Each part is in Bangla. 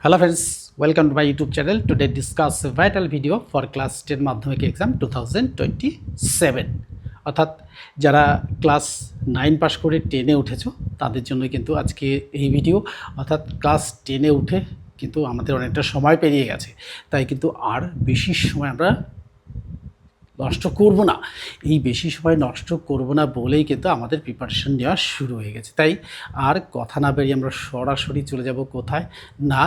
Hello friends, welcome to my YouTube channel. Today discuss a vital video for class 10 মাধ্যমিক exam 2027 অর্থাৎ যারা ক্লাস 9 পাস করে 10-এ উঠেছো তাদের জন্য কিন্তু আজকে এই ভিডিও। অর্থাৎ ক্লাস 10-এ উঠে কিন্তু আমাদের অনেকটা সময় পেরিয়ে গেছে, তাই কিন্তু আর বেশি সময় আমরা নষ্ট করব না। এই বেশি সময় নষ্ট করব না বলেই কিন্তু আমাদের প্রিপারেশন নেওয়া শুরু হয়ে গেছে। তাই আর কথা না বেরিয়ে আমরা সরাসরি চলে যাব কোথায় না,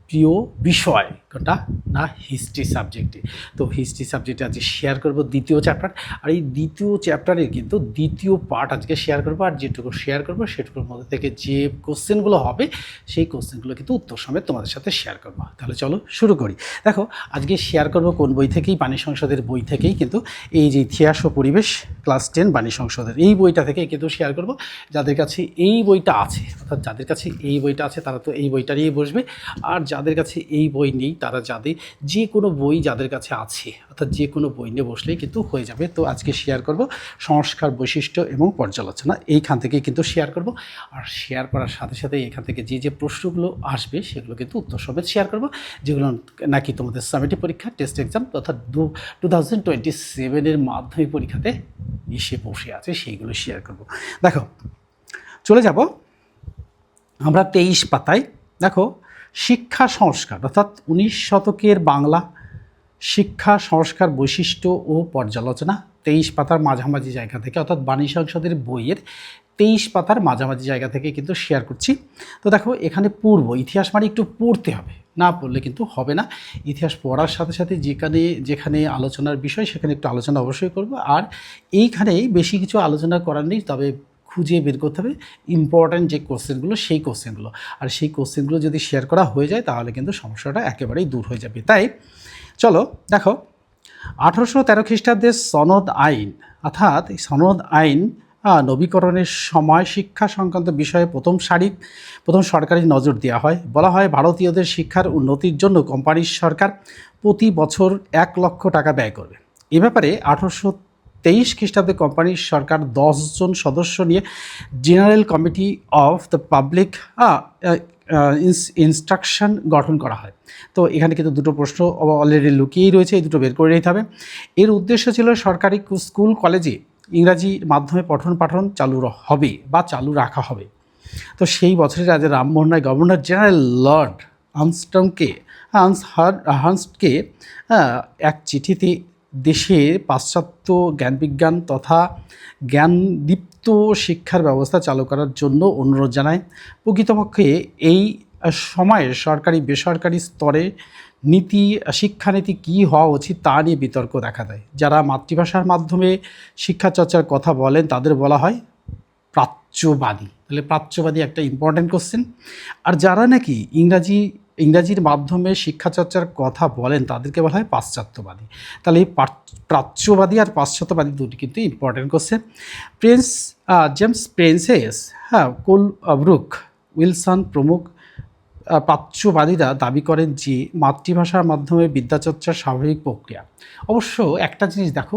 প্রিয় বিষয় কোনটা না, হিস্ট্রি সাবজেক্টে। তো হিস্ট্রি সাবজেক্টে আজকে শেয়ার করব দ্বিতীয় চ্যাপ্টার, আর এই দ্বিতীয় চ্যাপ্টারের কিন্তু দ্বিতীয় পার্ট আজকে শেয়ার করব। আর যেটুকু শেয়ার করব সেটুকুর মধ্যে থেকে যে কোশ্চেনগুলো হবে সেই কোশ্চেনগুলো কিন্তু উত্তর সমেত তোমাদের সাথে শেয়ার করব। তাহলে চলো শুরু করি। দেখো আজকে শেয়ার করব কোন বই থেকেই, বাণী সংসদের বই থেকেই কিন্তু এই যে ইতিহাস ও পরিবেশ ক্লাস 10 বাণী সংসদের এই বইটা থেকে কিন্তু শেয়ার করব। যাদের কাছে এই বইটা আছে, অর্থাৎ যাদের কাছে এই বইটা আছে তারা তো এই বইটা নিয়ে বসবে, আর যাদের কাছে এই বই নেই তারা যে কোনো বই যাদের কাছে আছে অর্থাৎ যে কোনো বই নিয়ে বসলেই কিন্তু হয়ে যাবে। তো আজকে শেয়ার করব সংস্কার, বৈশিষ্ট্য এবং পর্যালোচনা, এইখান থেকে কিন্তু শেয়ার করব। আর শেয়ার করার সাথে সাথে এখান থেকে যে প্রশ্নগুলো আসবে সেগুলো কিন্তু উত্তর সমেত শেয়ার করব, যেগুলো নাকি তোমাদের সামেটিভ পরীক্ষা টেস্ট এক্সাম অর্থাৎ 2027-এর মাধ্যমিক পরীক্ষাতে এসে বসে আছে, সেইগুলো শেয়ার করব। দেখো চলে যাব আমরা 23 পাতায়। দেখো শিক্ষা সংস্কার অর্থাৎ 19 শতকের বাংলা শিক্ষা সংস্কার, বৈশিষ্ট্য ও পর্যালোচনা 23 পাতার মাঝামাঝি জায়গা থেকে, অর্থাৎ বাণী সংসদের বইয়ের 23 পাতার মাঝামাঝি জায়গা থেকে কিন্তু শেয়ার করছি। তো দেখো এখানে পূর্ব ইতিহাস মানে একটু পড়তে হবে, না পড়লে কিন্তু হবে না। ইতিহাস পড়ার সাথে সাথে যেখানে আলোচনার বিষয় সেখানে একটু আলোচনা অবশ্যই করব। আর এইখানে বেশি কিছু আলোচনা করার নেই, তবে খুঁজে বের করতে হবে ইম্পর্ট্যান্ট যে কোশ্চেনগুলো সেই কোশ্চেনগুলো। আর সেই কোশ্চেনগুলো যদি শেয়ার করা হয়ে যায় তাহলে কিন্তু সমস্যাটা একেবারেই দূর হয়ে যাবে। তাই চলো দেখো 1813 খ্রিস্টাব্দের সনদ আইন, অর্থাৎ এই সনদ আইন নবীকরণের সময় শিক্ষা সংক্রান্ত বিষয়ে প্রথম সরকারি নজর দেওয়া হয়। বলা হয় ভারতীয়দের শিক্ষার উন্নতির জন্য কোম্পানির সরকার প্রতি বছর 1 লক্ষ টাকা ব্যয় করবে। এ ব্যাপারে 1823 খ্রিস্টাব্দে কোম্পানির সরকার 10 জন সদস্য নিয়ে general committee of the public instruction গঠন করা হয়। তো এখানে কিন্তু দুটো প্রশ্ন অলরেডি লুকিয়েই রয়েছে, এই দুটো বের করে নিতে হবে। এর উদ্দেশ্য ছিল সরকারি স্কুল কলেজে ইংরাজি মাধ্যমে পঠন পাঠন চালু হবে বা চালু রাখা হবে। তো সেই বছরের রাজা Rammohan Roy governor general Lord হার্নস্টকে এক চিঠিতে দেশের পাশ্চাত্য জ্ঞানবিজ্ঞান তথা জ্ঞানদীপ্ত শিক্ষার ব্যবস্থা চালু করার জন্য অনুরোধ জানায়। প্রকৃতপক্ষে এই সময়ে সরকারি বেসরকারি স্তরে শিক্ষানীতি কী হওয়া উচিত তা নিয়ে বিতর্ক দেখা দেয়। যারা মাতৃভাষার মাধ্যমে শিক্ষা চর্চার কথা বলেন তাদের বলা হয় প্রাচ্যবাদী। তাহলে প্রাচ্যবাদী একটা ইম্পর্ট্যান্ট কোশ্চেন। আর যারা নাকি ইংরাজির মাধ্যমে শিক্ষা চর্চার কথা বলেন তাদেরকে বলা হয় পাশ্চাত্যবাদী। তাহলে এই প্রাচ্যবাদী আর পাশ্চাত্যবাদী দুটি কিন্তু important question. James princess, Colebrooke, Wilson প্রমুখ প্রাচ্যবাদীরা দাবি করেন যে মাতৃভাষার মাধ্যমে বিদ্যাচর্চার স্বাভাবিক প্রক্রিয়া। অবশ্য একটা জিনিস দেখো,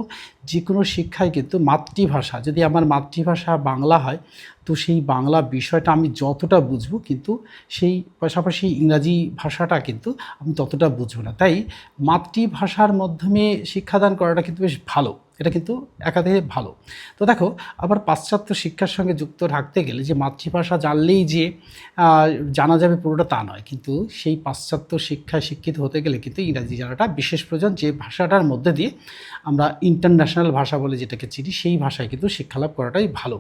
যে কোনো শিক্ষায় কিন্তু মাতৃভাষা, যদি আমার মাতৃভাষা বাংলা হয় তো সেই বাংলা বিষয়টা আমি যতটা বুঝবো কিন্তু সেই পাশাপাশি ইংরাজি ভাষাটা কিন্তু আমি ততটা বুঝবো না। তাই মাতৃভাষার মাধ্যমে শিক্ষাদান করাটা কিন্তু বেশ ভালো, এটা কিন্তু একাধারে ভালো। তো দেখো আবার পাশ্চাত্য শিক্ষার সঙ্গে যুক্ত রাখতে গেলে যে মাতৃভাষা জানলেই যে জানা যাবে পুরোটা তা নয়, কিন্তু সেই পাশ্চাত্য শিক্ষায় শিক্ষিত হতে গেলে কিন্তু ইংরাজি জানাটা বিশেষ প্রয়োজন। যে ভাষাটার মধ্যে দিয়ে আমরা ইন্টারন্যাশনাল ভাষা বলে যেটাকে চিনি সেই ভাষায় কিন্তু শিক্ষালাভ করাটাই ভালো।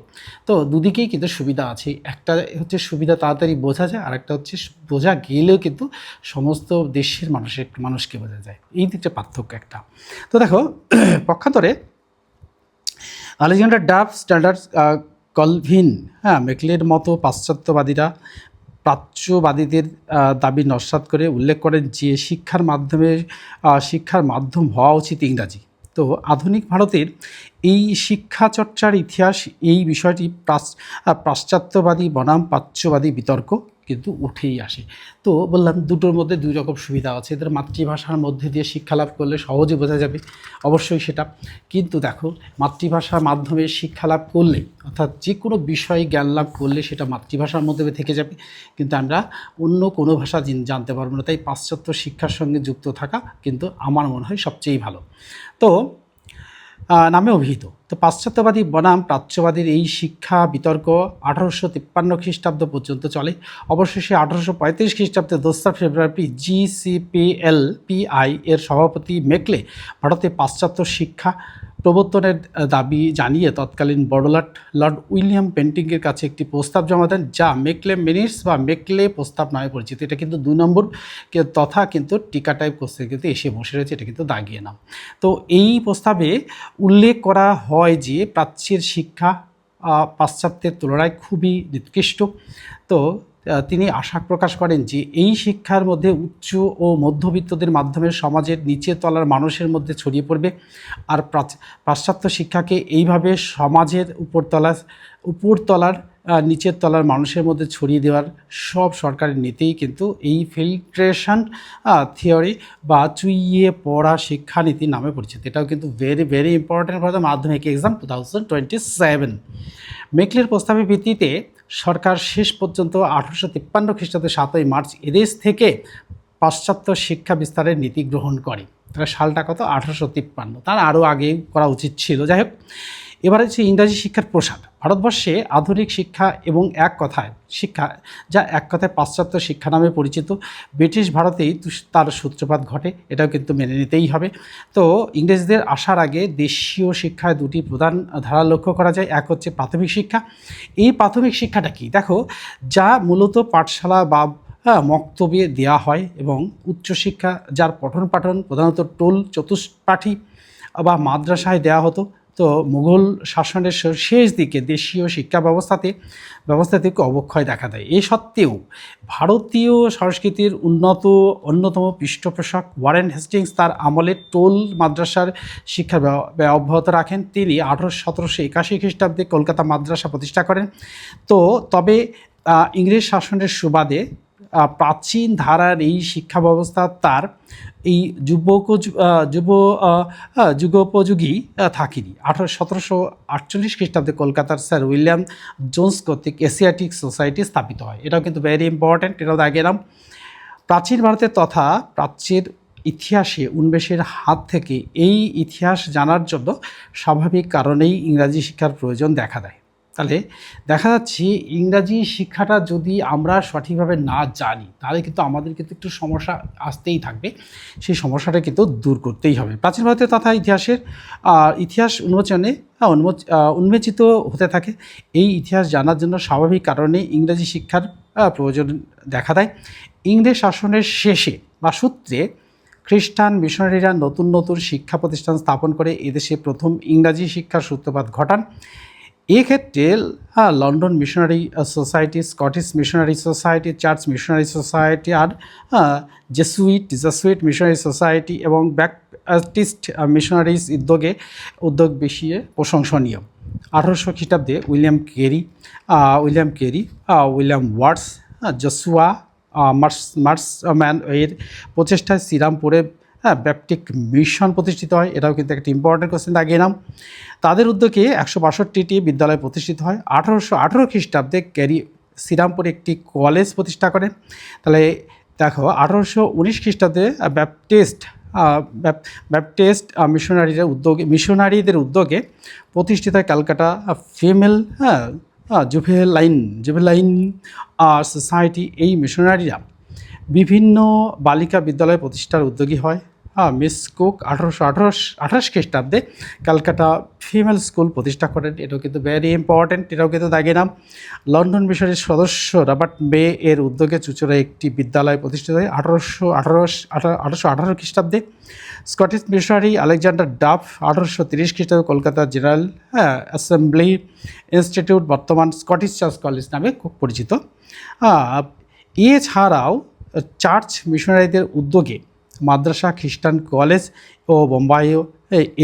তো দুদিকেই কিন্তু সুবিধা আছে, একটা হচ্ছে সুবিধা তাড়াতাড়ি বোঝা যায়, আর একটা হচ্ছে বোঝা গেলেও কিন্তু সমস্ত দেশের মানুষকে বোঝা যায়, এই দিকটা পার্থক্য একটা। তো দেখো পক্ষান্তরে আলেকজান্ডার ডাফ, স্ট্যান্ডার্ড কলভিন, মেকলের মতো পাশ্চাত্যবাদীরা প্রাচ্যবাদীদের দাবি নস্যাৎ করে উল্লেখ করেন যে শিক্ষার মাধ্যম হওয়া উচিত ইংরাজি। তো আধুনিক ভারতের এই শিক্ষা চর্চার ইতিহাস এই বিষয়টি পাশ্চাত্যবাদী বনাম প্রাচ্যবাদী বিতর্ক কিন্তু উঠেই আসে। তো বললাম দুটোর মধ্যে দুই রকম সুবিধা আছে। এদের মাতৃভাষার মধ্যে দিয়ে শিক্ষা লাভ করলে সহজে বোঝা যাবে, অবশ্যই সেটা। কিন্তু দেখো, মাতৃভাষার মাধ্যমে শিক্ষা লাভ করলে অর্থাৎ যে কোনো বিষয়ে জ্ঞান লাভ করলে সেটা মাতৃভাষার মধ্যে থেকে যাবে, কিন্তু আমরা অন্য কোনো ভাষা জানতে পারবো না। তাই পাশ্চাত্য শিক্ষার সঙ্গে যুক্ত থাকা কিন্তু আমার মনে হয় সবচেয়ে ভালো। তো নামে অভিহিত। তো পাশ্চাত্যবাদী বনাম প্রাচ্যবাদীর এই শিক্ষা বিতর্ক 1853 খ্রিস্টাব্দ পর্যন্ত চলে। অবশেষে 1835 খ্রিস্টাব্দে 2 ফেব্রুয়ারি GCPLPI এর সভাপতি মেকলে ভারতে পাশ্চাত্য শিক্ষা প্রবর্তনের দাবি জানিয়ে তৎকালীন বড়লাট লর্ড উইলিয়াম বেন্টিংয়ের কাছে একটি প্রস্তাব জমা দেন, যা মেকলে মিনিটস বা মেকলে প্রস্তাব নামে পরিচিত। এটা কিন্তু 2 নম্বর তথা কিন্তু টিকা টাইপ কোশ্চেন কিন্তু এসে বসে রয়েছে, এটা কিন্তু দাগিয়ে নাম। তো এই প্রস্তাবে উল্লেখ করা হয় যে প্রাচ্যের শিক্ষা পাশ্চাত্যের তুলনায় খুবই নিকৃষ্ট। তো তিনি আশা প্রকাশ করেন যে এই শিক্ষার মধ্যে উচ্চ ও মধ্যবিত্তদের মাধ্যমে সমাজের নিচের তলার মানুষের মধ্যে ছড়িয়ে পড়বে। আর পাশ্চাত্য শিক্ষাকে এইভাবে সমাজের উপরতলার নিচের তলার মানুষের মধ্যে ছড়িয়ে দেওয়ার সব সরকারের নীতিই কিন্তু এই ফিল্ট্রেশন থিওরি বা চুইয়ে পড়া শিক্ষানীতি নামে পরিচিত। এটাও কিন্তু ভেরি ইম্পর্টেন্ট ফর দ্য মাধ্যমিক এক্সাম 2027। মেকলের প্রস্তাবের ভিত্তিতে সরকার শেষ পর্যন্ত 1853 খ্রিস্টাব্দে 7ই মার্চ এদেশ থেকে পাশ্চাত্য শিক্ষা বিস্তারের নীতি গ্রহণ করে। তাহলে সালটা কত? 1853। তার আরও আগে করা উচিত ছিল। যাই হোক, এবার হচ্ছে ইংরাজি শিক্ষার প্রসার। ভারতবর্ষে আধুনিক শিক্ষা এবং এক কথায় শিক্ষা, যা এক কথায় পাশ্চাত্য শিক্ষা নামে পরিচিত, ব্রিটিশ ভারতেই তার সূত্রপাত ঘটে। এটাও কিন্তু মেনে নিতেই হবে। তো ইংরেজদের আসার আগে দেশীয় শিক্ষায় দুটি প্রধান ধারা লক্ষ্য করা যায়। এক হচ্ছে প্রাথমিক শিক্ষা। এই প্রাথমিক শিক্ষাটা কি? দেখো, যা মূলত পাঠশালা বা মক্তবে দেওয়া হয়, এবং উচ্চশিক্ষা যার পঠন পাঠন প্রধানত টোল চতুষ্পাঠী বা মাদ্রাসায় দেওয়া হতো। তো মুঘল শাসনের শেষ দিকে দেশীয় শিক্ষা ব্যবস্থাতে অবক্ষয় দেখা দেয়। এ সত্ত্বেও ভারতীয় সংস্কৃতির অন্যতম পৃষ্ঠপোষক ওয়ারেন হেস্টিংস তার আমলে টোল মাদ্রাসার শিক্ষা অব্যাহত রাখেন। তিনি 1781 খ্রিস্টাব্দে কলকাতা মাদ্রাসা প্রতিষ্ঠা করেন। তবে ইংরেজ শাসনের সুবাদে প্রাচীন ধারার এই শিক্ষা ব্যবস্থা তার এই যুগোপযোগী থাকেনি। 1748 খ্রিস্টাব্দে কলকাতার স্যার উইলিয়াম জোন্স কর্তৃক এশিয়াটিক সোসাইটি স্থাপিত হয়। এটাও কিন্তু ভেরি ইম্পর্ট্যান্ট, এটাও আগে নাম। প্রাচীন ভারতের তথা প্রাচ্যের ইতিহাসে উন্মেষের হাত থেকে এই ইতিহাস জানার জন্য স্বাভাবিক কারণেই ইংরাজি শিক্ষার প্রয়োজন দেখা দেয়। তাহলে দেখা যাচ্ছে ইংরাজি শিক্ষাটা যদি আমরা সঠিকভাবে না জানি, তাহলে কিন্তু আমাদের কিন্তু একটু সমস্যা আসতেই থাকবে। সেই সমস্যাটা কিন্তু দূর করতেই হবে। প্রাচীন ভারতের তথা ইতিহাস উন্মোচিত হতে থাকে। এই ইতিহাস জানার জন্য স্বাভাবিক কারণে ইংরাজি শিক্ষার প্রয়োজন দেখা দেয়। ইংরেজ শাসনের শেষে বা সূত্রে খ্রিস্টান মিশনারিরা নতুন শিক্ষা প্রতিষ্ঠান স্থাপন করে এদেশে প্রথম ইংরাজি শিক্ষার সূত্রপাত ঘটান। এক্ষেত্রে London missionary society, Scottish missionary society, church missionary society আর জেসুইট মিশনারি সোসাইটি এবং ব্যাপটিস্ট মিশনারিজ উদ্যোগ বেশি প্রশংসনীয়। 1800 খ্রিস্টাব্দে William William Watts, Joshua Marshman এর প্রচেষ্টায় শ্রীরামপুরে ব্যাপটিক মিশন প্রতিষ্ঠিত হয়। এটাও কিন্তু একটা ইম্পর্টেন্ট কোশ্চেন, আগে নাম। তাদের উদ্যোগে 162টি বিদ্যালয় প্রতিষ্ঠিত হয়। 1818 খ্রিস্টাব্দে শ্রীরামপুরে একটি কলেজ প্রতিষ্ঠা করেন। তাহলে দেখো, 1819 খ্রিস্টাব্দে ব্যাপটিস্ট মিশনারিদের উদ্যোগে প্রতিষ্ঠিত হয় ক্যালকাটা ফিমেল জুভেলাইন সোসাইটি। এই মিশনারিরা বিভিন্ন বালিকা বিদ্যালয় প্রতিষ্ঠার উদ্যোগী হয়। মিস কুক 1828 খ্রিস্টাব্দে ক্যালকাটা ফিমেল স্কুল প্রতিষ্ঠা করেন। এটাও কিন্তু ভেরি ইম্পর্ট্যান্ট, এটাও কিন্তু দাগে নাম। লন্ডন মিশনের সদস্য রবার্ট বে এর উদ্যোগে চুচুড়ায় একটি বিদ্যালয় প্রতিষ্ঠিত হয় 1818 খ্রিস্টাব্দে। স্কটিশ মিশনারি আলেকজান্ডার ডাফ 1830 খ্রিস্টাব্দে কলকাতা জেনারেল অ্যাসেম্বলি ইনস্টিটিউট, বর্তমান স্কটিশ চার্চ কলেজ নামে খুব পরিচিত। এছাড়াও চার্চ মিশনারিদের উদ্যোগে মাদ্রাসা, খ্রিস্টান কলেজ ও বোম্বাইও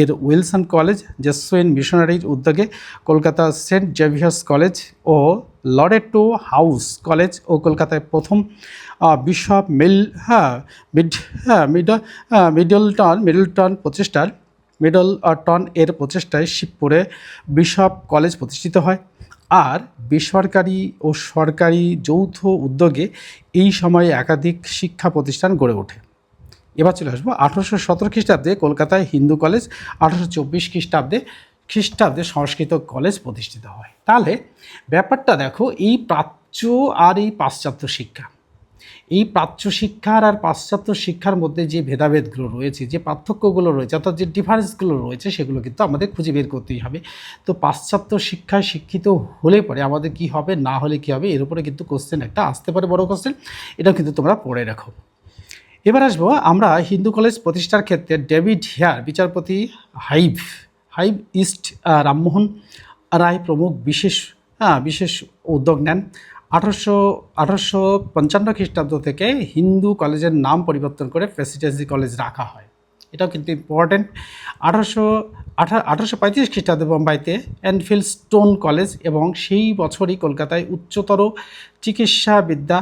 এর উইলসন কলেজ, জেসুইন মিশনারির উদ্যোগে কলকাতা সেন্ট জেভিয়ার্স কলেজ ও লরেটো হাউস কলেজ ও কলকাতায় প্রথম বিশপ মিডলটন এর প্রচেষ্টায় শিবপুরে বিশপ কলেজ প্রতিষ্ঠিত হয়। আর বেসরকারি ও সরকারি যৌথ উদ্যোগে এই সময়ে একাধিক শিক্ষা প্রতিষ্ঠান গড়ে ওঠে। এবার চলে আসবো 1817 খ্রিস্টাব্দে কলকাতায় হিন্দু কলেজ, 1824 খ্রিস্টাব্দে সংস্কৃত কলেজ প্রতিষ্ঠিত হয়। তাহলে ব্যাপারটা দেখো, এই প্রাচ্য আর এই পাশ্চাত্য শিক্ষা, এই প্রাচ্য শিক্ষার আর পাশ্চাত্য শিক্ষার মধ্যে যে ভেদাভেদগুলো রয়েছে, যে পার্থক্যগুলো রয়েছে, অর্থাৎ যে ডিফারেন্সগুলো রয়েছে, সেগুলো কিন্তু আমাদের খুঁজে বের করতেই হবে। তো পাশ্চাত্য শিক্ষায় শিক্ষিত হলে পরে আমাদের কি হবে, না হলে কি হবে, এর উপরে কিন্তু কোশ্চেন একটা আসতে পারে, বড় কোশ্চেন। এটাও কিন্তু তোমরা পড়ে রাখো। এবার আসবো আমরা হিন্দু কলেজ প্রতিষ্ঠার ক্ষেত্রে ডেভিড হেয়ার, বিচারপতি হাইভ ইস্ট রামমোহন রায় প্রমুখ বিশেষ উদ্যোগ নেন। 1855 খ্রিস্টাব্দ থেকে হিন্দু কলেজের নাম পরিবর্তন করে প্রেসিডেন্সি কলেজ রাখা হয়। এটাও কিন্তু ইম্পর্টেন্ট। 1835 খ্রিস্টাব্দে বোম্বাইতে এনফিল্ড স্টোন কলেজ এবং সেই বছরই কলকাতায় উচ্চতর চিকিৎসাবিদ্যা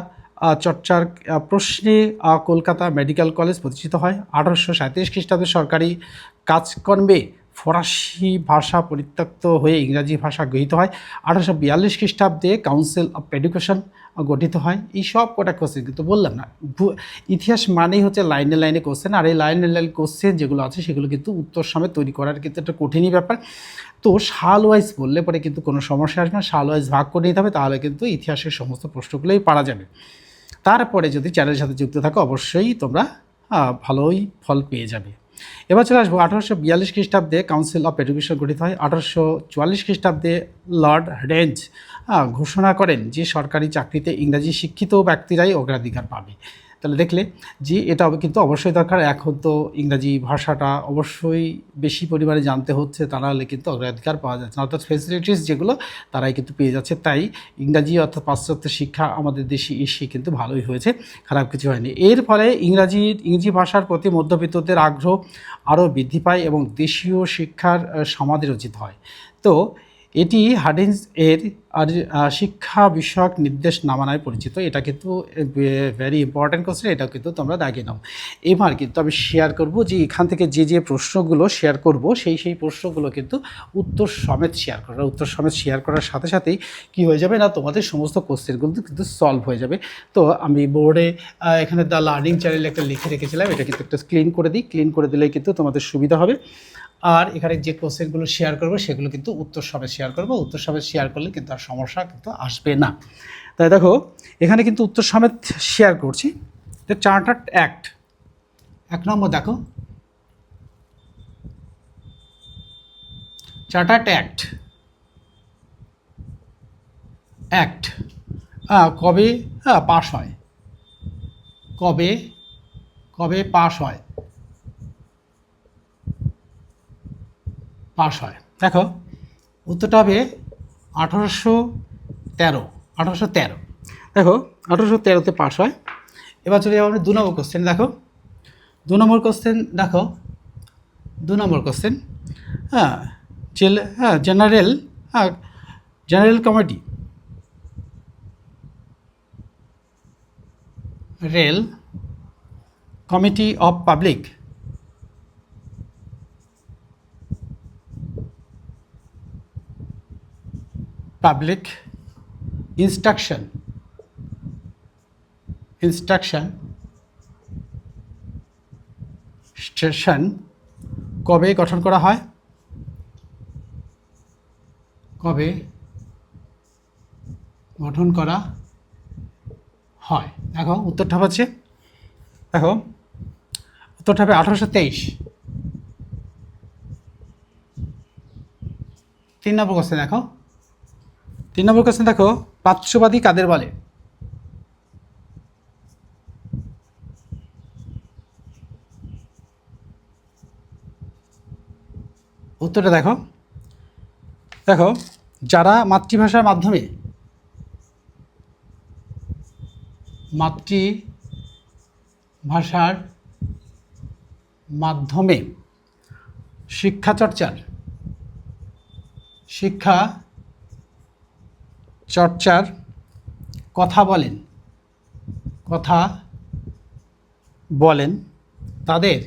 চর্চার প্রশ্নে কলকাতা মেডিকেল কলেজ প্রতিষ্ঠিত হয়। 1837 খ্রিস্টাব্দে সরকারি কাজকর্মে ফরাসি ভাষা পরিত্যক্ত হয়ে ইংরাজি ভাষা গৃহীত হয়। 1842 খ্রিস্টাব্দে কাউন্সিল অফ এডুকেশন গঠিত হয়। এই সব কটা কোশ্চেন কিন্তু বললাম না, ইতিহাস মানেই হচ্ছে লাইনে লাইনে কোশ্চেন, আর এই লাইনে লাইনে কোশ্চেন যেগুলো আছে সেগুলো কিন্তু উত্তর সমেত তৈরি করার কিন্তু একটা কঠিনই ব্যাপার। তো সাল ওয়াইজ বললে পরে কিন্তু কোনো সমস্যা আসবে না, সাল ওয়াইজ ভাগ করে নিতে হবে, তাহলে কিন্তু ইতিহাসের সমস্ত প্রশ্নগুলোই পারা যাবে। তারপরে যদি চ্যানেলের সাথে যুক্ত থাকো অবশ্যই তোমরা ভালোই ফল পেয়ে যাবে। এবার চলে আসবো 1842 খ্রিস্টাব্দে কাউন্সিল অফ এডুকেশন গঠিত হয়। 1844 খ্রিস্টাব্দে লর্ড রেঞ্জ ঘোষণা করেন যে সরকারি চাকরিতে ইংরাজি শিক্ষিত ব্যক্তিরাই অগ্রাধিকার পাবে। তাহলে দেখলে যে এটা কিন্তু অবশ্যই দরকার। এখন তো ইংরাজি ভাষাটা অবশ্যই বেশি পরিমাণে জানতে হচ্ছে, তা নাহলে কিন্তু অগ্রাধিকার পাওয়া যাচ্ছে না, অর্থাৎ ফেসিলিটিস যেগুলো তারাই কিন্তু পেয়ে যাচ্ছে। তাই ইংরাজি অর্থাৎ পাশ্চাত্য শিক্ষা আমাদের দেশে এসে কিন্তু ভালোই হয়েছে, খারাপ কিছু হয়নি। এর ফলে ইংরেজি ভাষার প্রতি মধ্যবিত্তদের আগ্রহ আরও বৃদ্ধি পায় এবং দেশীয় শিক্ষার সমাদরোচিত হয়। তো এটি হার্ডিঞ্জ এর শিক্ষা বিষয়ক নির্দেশনামা নামে পরিচিত। এটা কিন্তু ভেরি ইম্পর্ট্যান্ট কোশ্চেন, এটাও কিন্তু তোমরা দাগিয়ে নাও। এবার কিন্তু আমি শেয়ার করব যে এখান থেকে যে প্রশ্নগুলো শেয়ার করব সেই প্রশ্নগুলো কিন্তু উত্তর সমেত শেয়ার করা। উত্তর সমেত শেয়ার করার সাথে সাথেই কী হয়ে যাবে না, তোমাদের সমস্ত কোশ্চেনগুলো কিন্তু সলভ হয়ে যাবে। তো আমি বোর্ডে এখানে দ্য লার্নিং চ্যানেল একটা লিখে রেখেছিলাম, এটা কিন্তু একটা ক্লিন করে দিই, ক্লিন করে দিলেই কিন্তু তোমাদের সুবিধা হবে। আর এখানে যে কোশ্চেনগুলো শেয়ার করবো সেগুলো কিন্তু উত্তর সমেত শেয়ার করবো, উত্তর সমেত শেয়ার করলে কিন্তু আর সমস্যা কিন্তু আসবে না। তাই দেখো এখানে কিন্তু উত্তর সমেত শেয়ার করছি। দ্য চার্টার্ড অ্যাক্ট, 1 নম্বর দেখো, চার্টার্ড অ্যাক্ট কবে পাস হয়, কবে পাস হয় দেখো উত্তরটা হবে 1813। দেখো 1813-তে পাস হয়। এবার চলে যাবো আমরা 2 নম্বর কোশ্চেন। দেখো 2 নম্বর question general committee of public instruction station কবে গঠন করা হয়, দেখো উত্তরটা হচ্ছে, দেখো উত্তরটা হবে 1823। 3 নম্বর কোশ্চেন দেখো, প্রাচ্যবাদী কাদের বলে? উত্তরটা দেখো যারা মাতৃভাষার মাধ্যমে শিক্ষা চর্চার কথা বলেন তাদের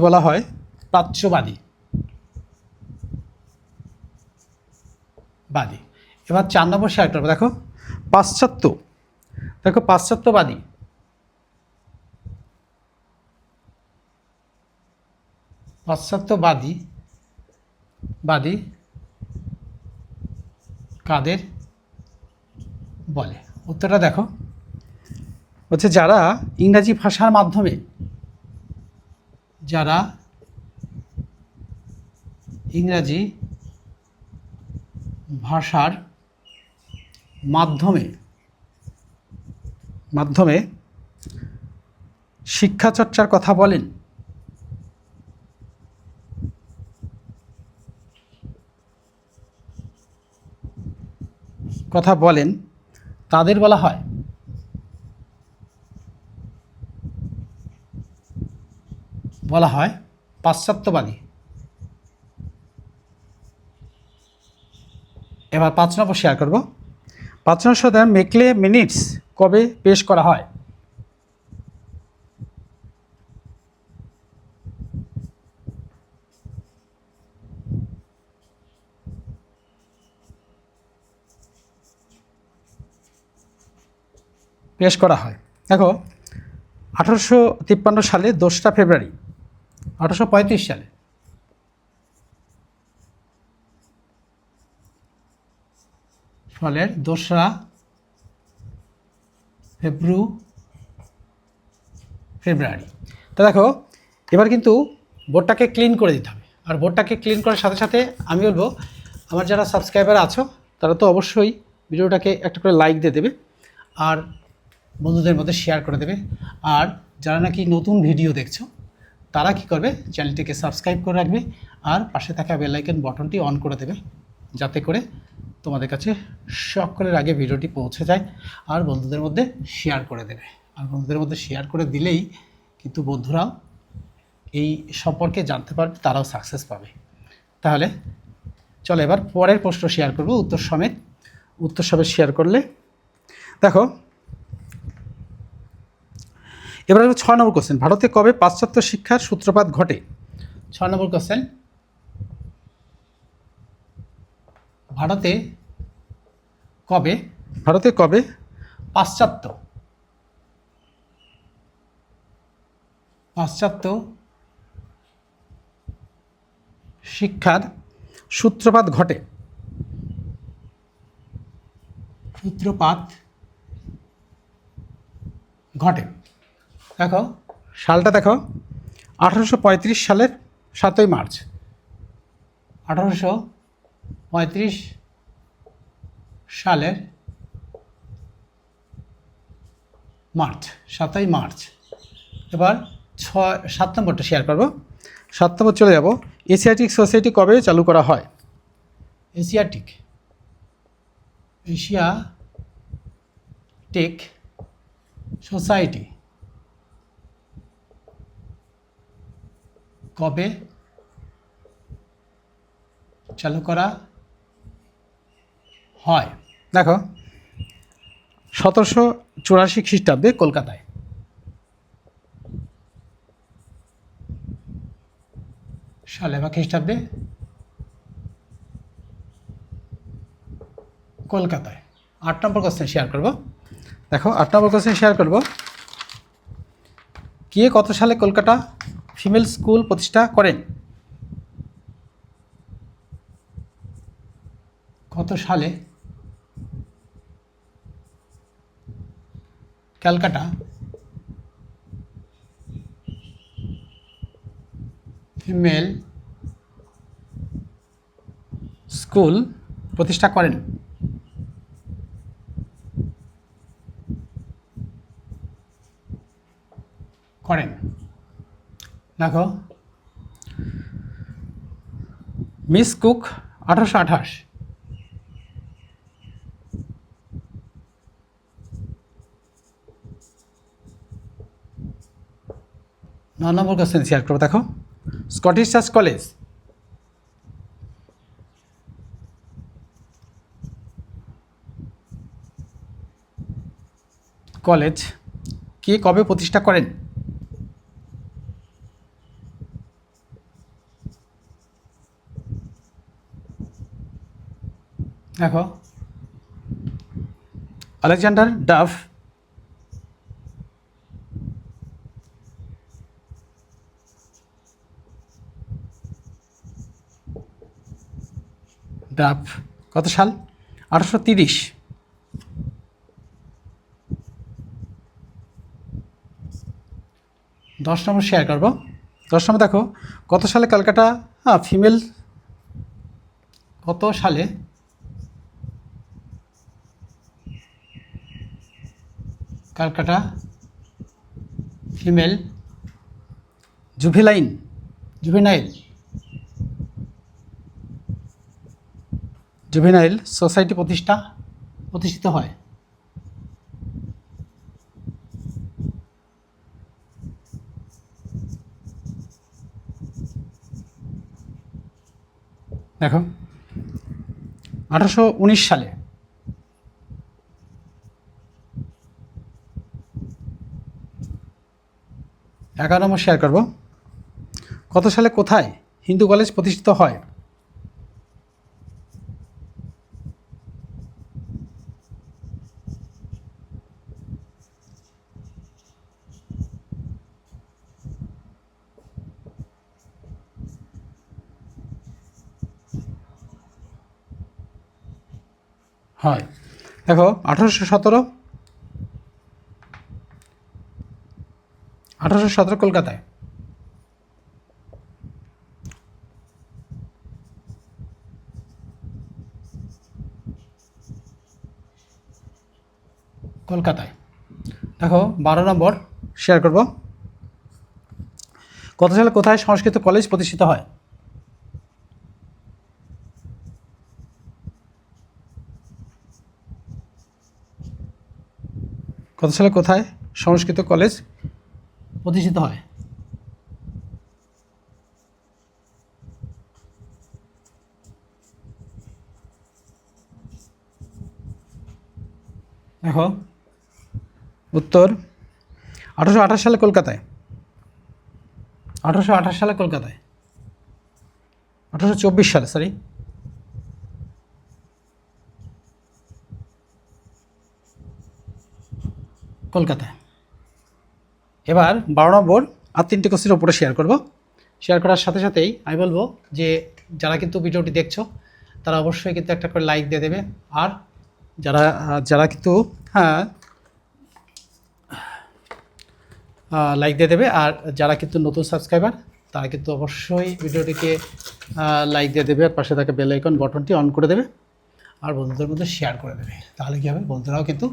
বলা হয় প্রাচ্যবাদী। এবার 4 নম্বর শেয়ার করবো। দেখো পাশ্চাত্যবাদী কাদের বলে? উত্তরটা দেখো, হচ্ছে যারা ইংরাজি ভাষার মাধ্যমে শিক্ষা চর্চার কথা বলেন তাদের বলা হয় পাশ্চাত্যবাদী। এবার 5 নম্বর শেয়ার করব। 5 নম্বর সাথে মেকলে মিনিটস কবে পেশ করা হয়? দেখো 1853 সালে 2রা ফেব্রুয়ারি, 1835 সালে ফলের 2রা ফেব্রুয়ারি। তো দেখো এবার কিন্তু বোর্ডটাকে ক্লিন করে দিতে হবে। আর বোর্ডটাকে ক্লিন করার সাথে সাথে আমি বলবো, আমার যারা সাবস্ক্রাইবার আছো তারা তো অবশ্যই ভিডিওটাকে একটা করে লাইক দিয়ে দেবে, আর বন্ধুদের মধ্যে শেয়ার করে দেবে। আর যারা নাকি নতুন ভিডিও দেখছো তারা কি করবে, চ্যানেলটিকে সাবস্ক্রাইব করে রাখবে আর পাশে থাকা বেল আইকন বাটনটি অন করে দেবে, যাতে করে তোমাদের কাছে সকলের আগে ভিডিওটি পৌঁছে যায়। আর বন্ধুদের মধ্যে শেয়ার করে দেবে। আর বন্ধুদের মধ্যে শেয়ার করে দিলেই কিন্তু বন্ধুরাও এই সম্পর্কে জানতে পারবে, তারাও সাকসেস পাবে। তাহলে চলো এবার পরের প্রশ্ন শেয়ার করব উত্তর সমেত শেয়ার করলে। দেখো এবার 6 নম্বর কোশ্চেন, ভারতে কবে পাশ্চাত্য শিক্ষার সূত্রপাত ঘটে? 6 নম্বর কোশ্চেন, ভারতে কবে পাশ্চাত্য শিক্ষার সূত্রপাত ঘটে? দেখো সালটা দেখো, 1835 সালের 7ই মার্চ। 1835 সালের 7ই মার্চ। এবার 7 নম্বরটা শেয়ার করব। 7 নম্বর চলে যাব, এশিয়াটিক সোসাইটি কবে চালু করা হয়? এশিয়াটিক সোসাইটি কবে চালু করা হয়? দেখো 1784 খ্রিস্টাব্দে কলকাতায়। সালে বা খ্রিস্টাব্দে কলকাতায়। 8 নম্বর কোশ্চেন শেয়ার করব। দেখো 8 নম্বর কোশ্চেন শেয়ার করব, কে কত সালে কলকাতা ফিমেল স্কুল প্রতিষ্ঠা করেন? কত সালে ক্যালকাটা ফিমেল স্কুল প্রতিষ্ঠা করেন? দেখো মিস কুক 1828। নম্বর কোশ্চেন শেয়ার করবো। দেখো, স্কটিশ চার্চ কলেজ কে কবে প্রতিষ্ঠা করেন? দেখো, আলেকজান্ডার ডাফ, কত সাল? 1830। 10 নম্বর শেয়ার করবো। 10 নম্বর দেখো, কত সালে Calcutta female Calcutta female juvenile society প্রতিষ্ঠিত হয়? দেখো, 1819 সালে। 11 নম্বর শেয়ার করব। কত সালে কোথায় হিন্দু কলেজ প্রতিষ্ঠিত হয়? হয়, দেখো 1817 কলকাতায়। দেখো 12 নম্বর শেয়ার করব। কত সালে কোথায় সংস্কৃত কলেজ প্রতিষ্ঠিত হয়? কত সালে কোথায় সংস্কৃত কলেজ প্রতিষ্ঠিত হয়? দেখো, উত্তর 1828 সালে কলকাতায়। 1824 সালে, সরি। কলকাতায়। এবার 12 নম্বর আর 3টে কোশ্চেনের উপরে শেয়ার করব। শেয়ার করার সাথে সাথেই আমি বলবো যে যারা কিন্তু ভিডিওটি দেখছো তারা অবশ্যই কিন্তু একটা করে লাইক দিয়ে দেবে। আর যারা কিন্তু লাইক দিয়ে দেবে। আর যারা কিন্তু নতুন সাবস্ক্রাইবার তারা কিন্তু অবশ্যই ভিডিওটিকে লাইক দিয়ে দেবে, আর পাশে থাকা বেল আইকন বটনটি অন করে দেবে, আর বন্ধুদের মধ্যে শেয়ার করে দেবে। তাহলে কী হবে, বন্ধুরাও কিন্তু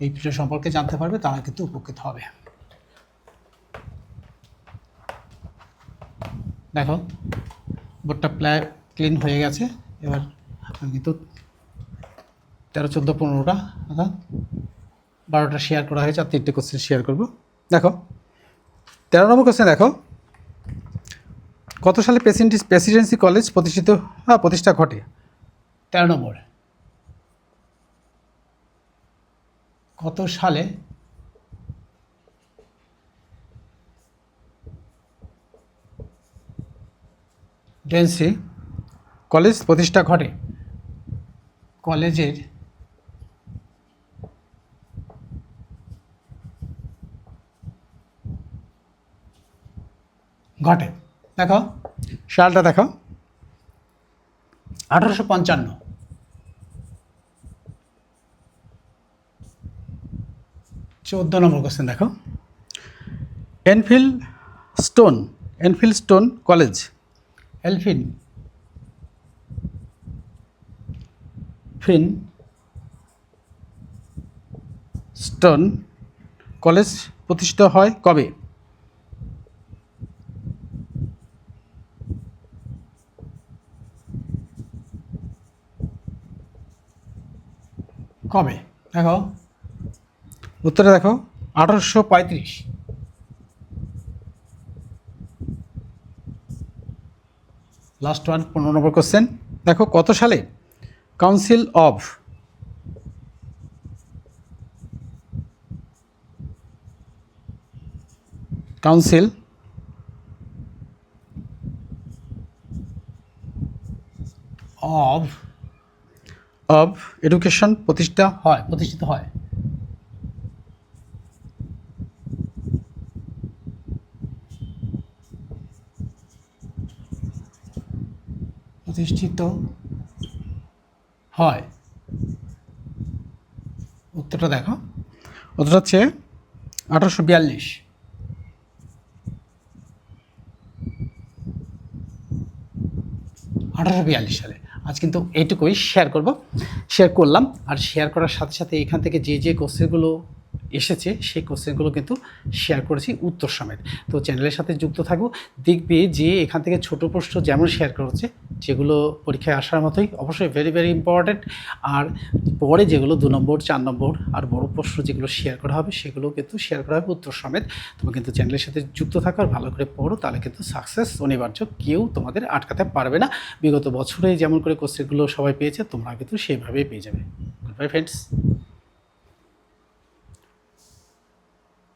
এই ভিডিও সম্পর্কে জানতে পারবে, তারা কিন্তু উপকৃত হবে। দেখো, বোর্ডটা প্রায় ক্লিন হয়ে গেছে। এবার আমি কিন্তু 13, 14, 15টা অর্থাৎ 12টা শেয়ার করা হয়েছে, আর 3টে কোশ্চেন শেয়ার করব। দেখো, 13 নম্বর কোশ্চেন। দেখো, কত সালে প্রেসিডেন্সি কলেজ প্রতিষ্ঠা ঘটে? 13 নম্বর, কত সালে প্রেসিডেন্সি কলেজ প্রতিষ্ঠা ঘটে? কলেজের ঘটে। দেখো, সালটা দেখো, 1855। 14 নম্বর কোশ্চেন। দেখো, Enfield stone college, stone college প্রতিষ্ঠিত হয় কবে? দেখো, উত্তরে দেখো 1835। লাস্ট ওয়ান 15 নম্বর কোশ্চেন। দেখো কত সালে কাউন্সিল অফ এডুকেশন প্রতিষ্ঠিত হয়? উত্তরটা দেখো, উত্তরটা হচ্ছে 1842। 1842 সালে। আজ কিন্তু এইটুকুই শেয়ার করলাম। আর শেয়ার করার সাথে সাথে এখান থেকে যে কোশ্চেনগুলো এসেছে সেই কোশ্চেনগুলো কিন্তু শেয়ার করেছি উত্তর সমেত। তো চ্যানেলের সাথে যুক্ত থাকবো, দেখবে যে এখান থেকে ছোট প্রশ্ন যেমন শেয়ার করেছে যেগুলো পরীক্ষায় আসার মতোই, অবশ্যই ভেরি ভেরি ইম্পর্ট্যান্ট। আর পরে যেগুলো 2 নম্বর 4 নম্বর আর বড় প্রশ্ন যেগুলো শেয়ার করা হবে সেগুলো কিন্তু শেয়ার করা হবে উত্তর সমেত। তুমি কিন্তু চ্যানেলের সাথে যুক্ত থাকো আর ভালো করে পড়ো, তাহলে কিন্তু সাকসেস অনিবার্য, কেউ তোমাদের আটকাতে পারবে না। বিগত বছরে যেমন করে কোশ্চেনগুলো সবাই পেয়েছে তোমরা কিন্তু সেভাবেই পেয়ে যাবে। Good bye friends.